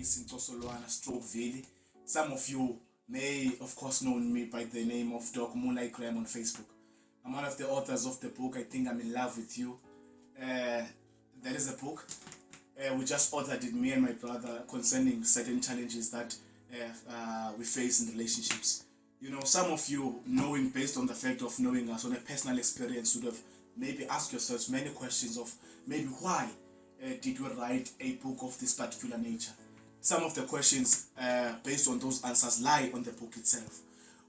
Mvuyisi Nkcosolwana stroke Vili. Some of you may, of course, know me by the name of Doc Moonlight Crime on Facebook. I'm one of the authors of the book, I Think I'm in Love with You. That is a book. We just authored it, me and my brother, concerning certain challenges that we face in relationships. You know, some of you, knowing based on the fact of knowing us on a personal experience, would have maybe asked yourselves many questions of maybe why did we write a book of this particular nature. Some of the questions based on those answers lie on the book itself.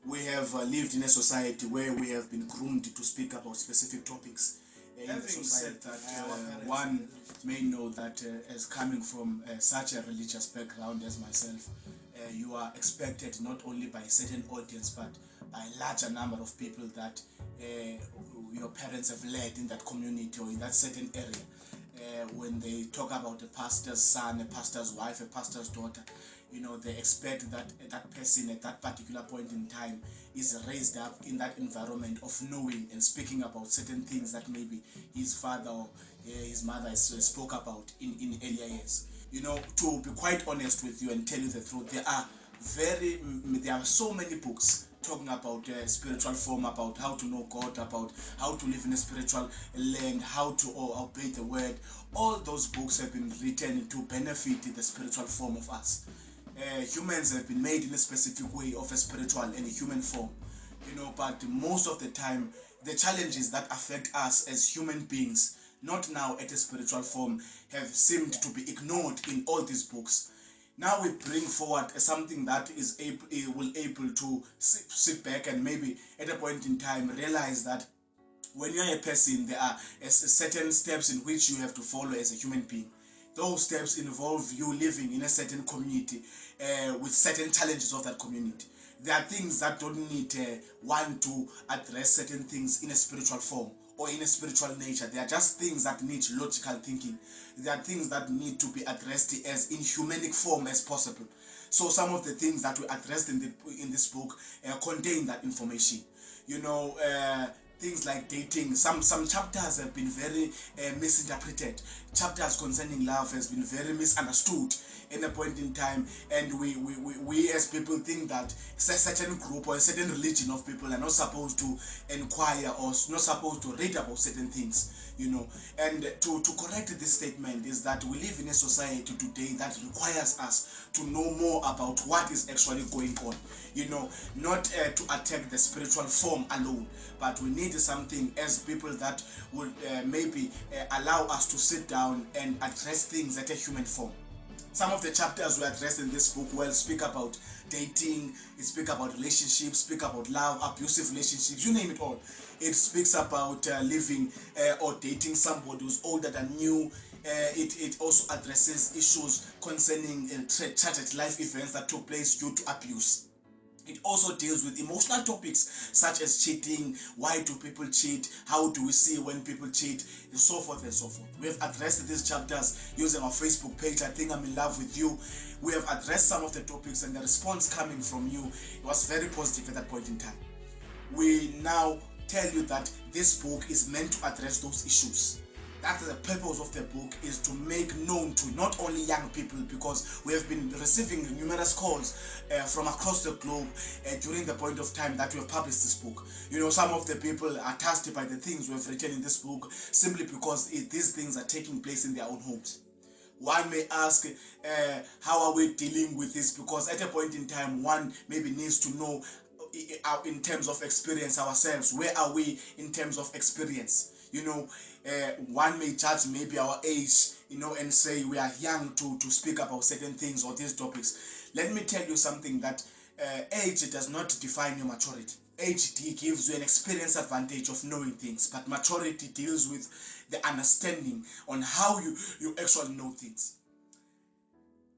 We have lived in a society where we have been groomed to speak about specific topics. Having said that, one may know that as coming from such a religious background as myself, you are expected not only by a certain audience but by a larger number of people that your parents have led in that community or in that certain area. When they talk about a pastor's son, a pastor's wife, a pastor's daughter, you know, they expect that that person at that particular point in time is raised up in that environment of knowing and speaking about certain things that maybe his father or his mother spoke about in earlier years. You know, to be quite honest with you and tell you the truth, there are so many books talking about spiritual form, about how to know God, about how to live in a spiritual land, how to obey the word. All those books have been written to benefit the spiritual form of us. Humans have been made in a specific way of a spiritual and a human form, you know, but most of the time the challenges that affect us as human beings, not now at a spiritual form, have seemed to be ignored in all these books. Now we bring forward something that is able to sit back and maybe at a point in time realize that when you are a person, there are certain steps in which you have to follow as a human being. Those steps involve you living in a certain community with certain challenges of that community. There are things that don't need one to address certain things in a spiritual form or in a spiritual nature. They are just things that need logical thinking. There are things that need to be addressed as in humanic form as possible. So some of the things that we addressed in this book contain that information. You know, things like dating. Some chapters have been very misinterpreted. Chapters concerning love has been very misunderstood in a point in time, and we as people think that a certain group or a certain religion of people are not supposed to inquire or not supposed to read about certain things, you know. And to correct this statement is that we live in a society today that requires us to know more about what is actually going on, you know, not to attack the spiritual form alone, but we need something as people that would maybe allow us to sit down and address things at a human form. Some of the chapters we address in this book will speak about dating, it speaks about relationships, speak about love, abusive relationships, you name it all. It speaks about living or dating somebody who's older than you. It also addresses issues concerning tragic life events that took place due to abuse. It also deals with emotional topics such as cheating, why do people cheat, how do we see when people cheat, and so forth and so forth. We have addressed these chapters using our Facebook page, I Think I'm in Love with You. We have addressed some of the topics, and the response coming from you was very positive at that point in time. We now tell you that this book is meant to address those issues. That's the purpose of the book, is to make known to not only young people, because we have been receiving numerous calls from across the globe during the point of time that we have published this book. You know, some of the people are touched by the things we have written in this book simply because these things are taking place in their own homes. One may ask, how are we dealing with this? Because at a point in time, one maybe needs to know in terms of experience ourselves. Where are we in terms of experience? You know, one may judge maybe our age, you know, and say we are young to speak about certain things or these topics. Let me tell you something, that age does not define your maturity. Age gives you an experience advantage of knowing things, but maturity deals with the understanding on how you actually know things.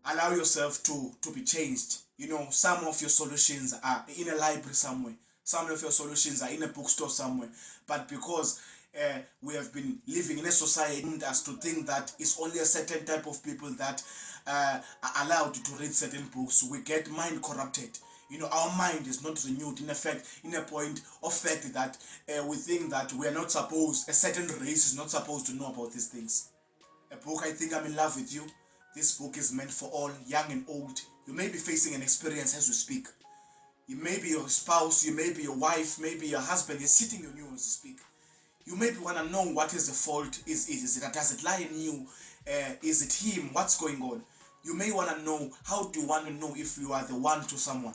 Allow yourself to be changed. You know, some of your solutions are in a library somewhere. Some of your solutions are in a bookstore somewhere. But because we have been living in a society as to think that it's only a certain type of people that are allowed to read certain books, we get mind corrupted. You know, our mind is not renewed in a point of fact that we think that we are not supposed, a certain race is not supposed to know about these things. A book, I Think I'm in Love with You, This book is meant for all, young and old. You may be facing an experience as we speak. You may be your spouse, you may be your wife, maybe your husband is sitting on you as you speak. You maybe want to know what is the fault. Is it, does it lie in you? Is it him? What's going on? You may want to know, how do you want to know if you are the one to someone?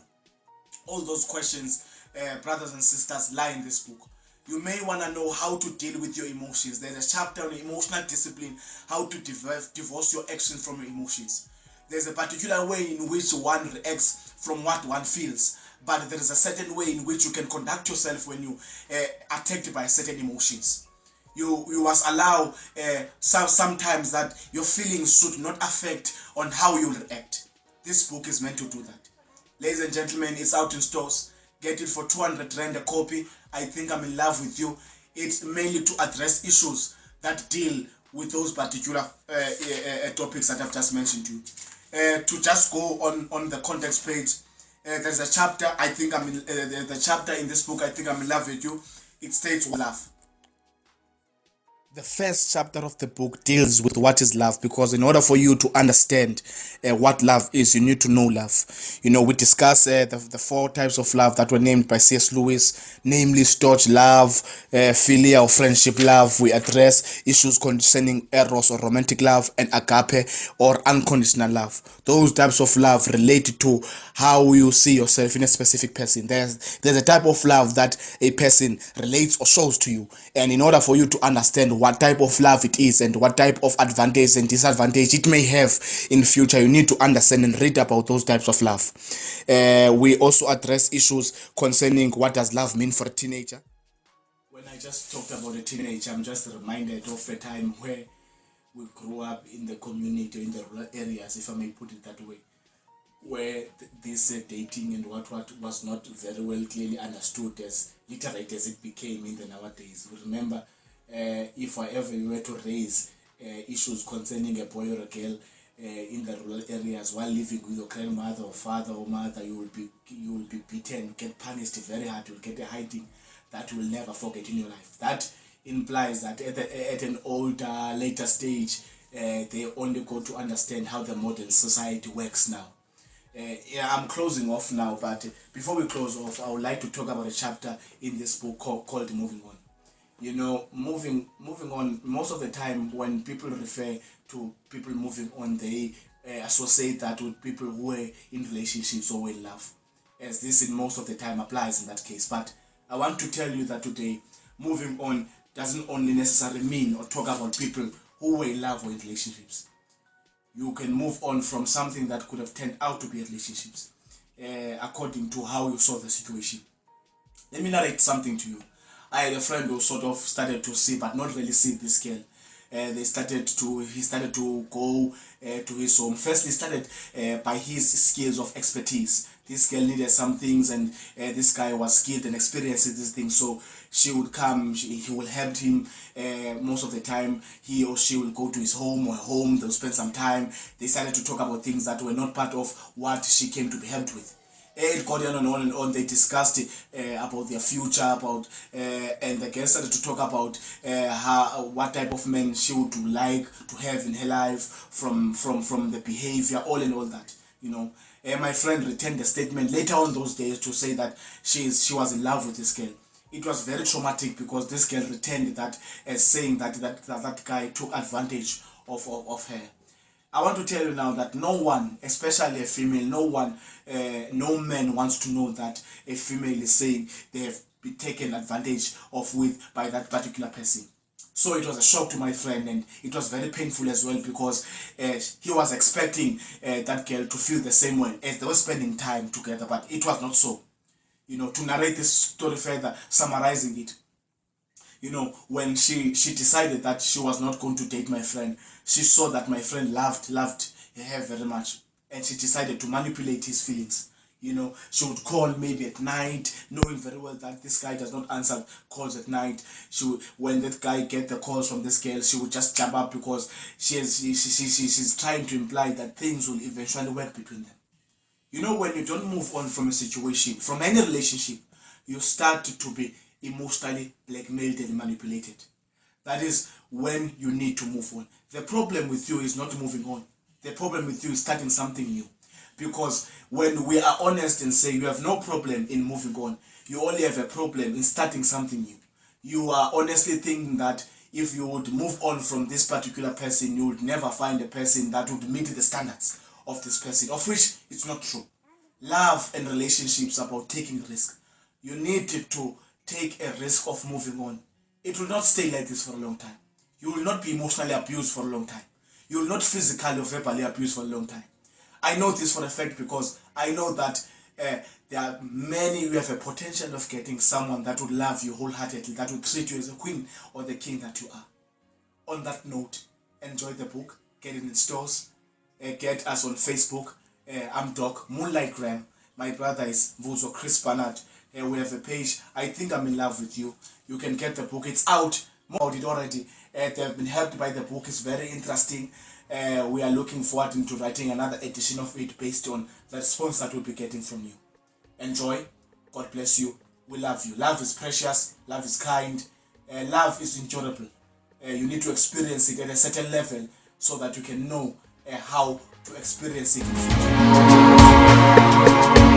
All those questions, brothers and sisters, lie in this book. You may want to know how to deal with your emotions. There's a chapter on emotional discipline, how to divorce your actions from your emotions. There's a particular way in which one reacts from what one feels, but there is a certain way in which you can conduct yourself when you are attacked by certain emotions. You must allow sometimes that your feelings should not affect on how you react. This book is meant to do that. Ladies and gentlemen, it's out in stores. Get it for 200 Rand a copy. I think I'm in love with you. It's mainly to address issues that deal with those particular topics that I've just mentioned to you. To just go on the context page, there's a chapter. I think I'm in the chapter in this book. I think I'm in love with you. It states love. The first chapter of the book deals with what is love, because in order for you to understand what love is, you need to know love. We discuss the 4 types of love that were named by C.S. Lewis, namely storge love, philia or friendship love. We address issues concerning eros or romantic love, and agape or unconditional love. Those types of love relate to how you see yourself in a specific person. There's a type of love that a person relates or shows to you, and in order for you to understand what type of love it is and what type of advantage and disadvantage it may have in future, you need to understand and read about those types of love. We also address issues concerning what does love mean for a teenager. When I just talked about a teenager, I'm just reminded of a time where we grew up in the community, in the rural areas, if I may put it that way, where this dating and what was not very well clearly understood as literate as it became in the nowadays. We remember if ever you were to raise issues concerning a boy or a girl in the rural areas while living with your grandmother or father or mother, you will be beaten, get punished very hard, you'll get a hiding that you will never forget in your life. That implies that at an older, later stage, they only go to understand how the modern society works now. I'm closing off now, but before we close off, I would like to talk about a chapter in this book called Moving On. Moving on, most of the time when people refer to people moving on, they associate that with people who are in relationships or in love, as this in most of the time applies in that case. But I want to tell you that today, moving on doesn't only necessarily mean or talk about people who were in love or in relationships. You can move on from something that could have turned out to be relationships, according to how you saw the situation. Let me narrate something to you. I had a friend who sort of started to see, but not really see, this girl. He started to go to his home. First, he started by his skills of expertise. This girl needed some things, and this guy was skilled and experienced in these things. So she would come, he will help him. Most of the time, he or she will go to his home or home. They'll spend some time. They started to talk about things that were not part of what she came to be helped with. It got on and on. They discussed about their future, and the girl started to talk about what type of men she would like to have in her life, from the behavior, all and all that. My friend returned a statement later on those days to say that she was in love with this girl. It was very traumatic, because this girl returned that as saying that guy took advantage of her. I want to tell you now that no one, especially a female, no man wants to know that a female is saying they have been taken advantage of by that particular person. So it was a shock to my friend, and it was very painful as well, because he was expecting that girl to feel the same way as they were spending time together, but it was not so. To narrate this story further, summarizing it, when she decided that she was not going to date my friend, she saw that my friend loved her very much, and she decided to manipulate his feelings. She would call maybe at night, knowing very well that this guy does not answer calls at night. When that guy get the calls from this girl, she would just jump up, because she's trying to imply that things will eventually work between them. When you don't move on from a situation, from any relationship, you start to be emotionally blackmailed and manipulated. That is when you need to move on. The problem with you is not moving on. The problem with you is starting something new. Because when we are honest and say you have no problem in moving on, you only have a problem in starting something new. You are honestly thinking that if you would move on from this particular person, you would never find a person that would meet the standards of this person, of which it's not true. Love and relationships are about taking risk. You need to take a risk of moving on. It will not stay like this for a long time. You will not be emotionally abused for a long time. You will not physically or verbally abused for a long time. I know this for a fact because I know that there are many who have a potential of getting someone that would love you wholeheartedly, that would treat you as a queen or the king that you are. On that note, enjoy the book, get it in stores, get us on Facebook. I'm Doc, Moonlight Graham. My brother is Vuzo Chris Barnard. We have a page, I Think I'm in Love with You. You can get the book, it's out. More about it already. They have been helped by the book, it's very interesting. We are looking forward into writing another edition of it based on the response that we'll be getting from you. Enjoy. God bless you. We love you. Love is precious. Love is kind. Love is endurable. You need to experience it at a certain level so that you can know how to experience it in future.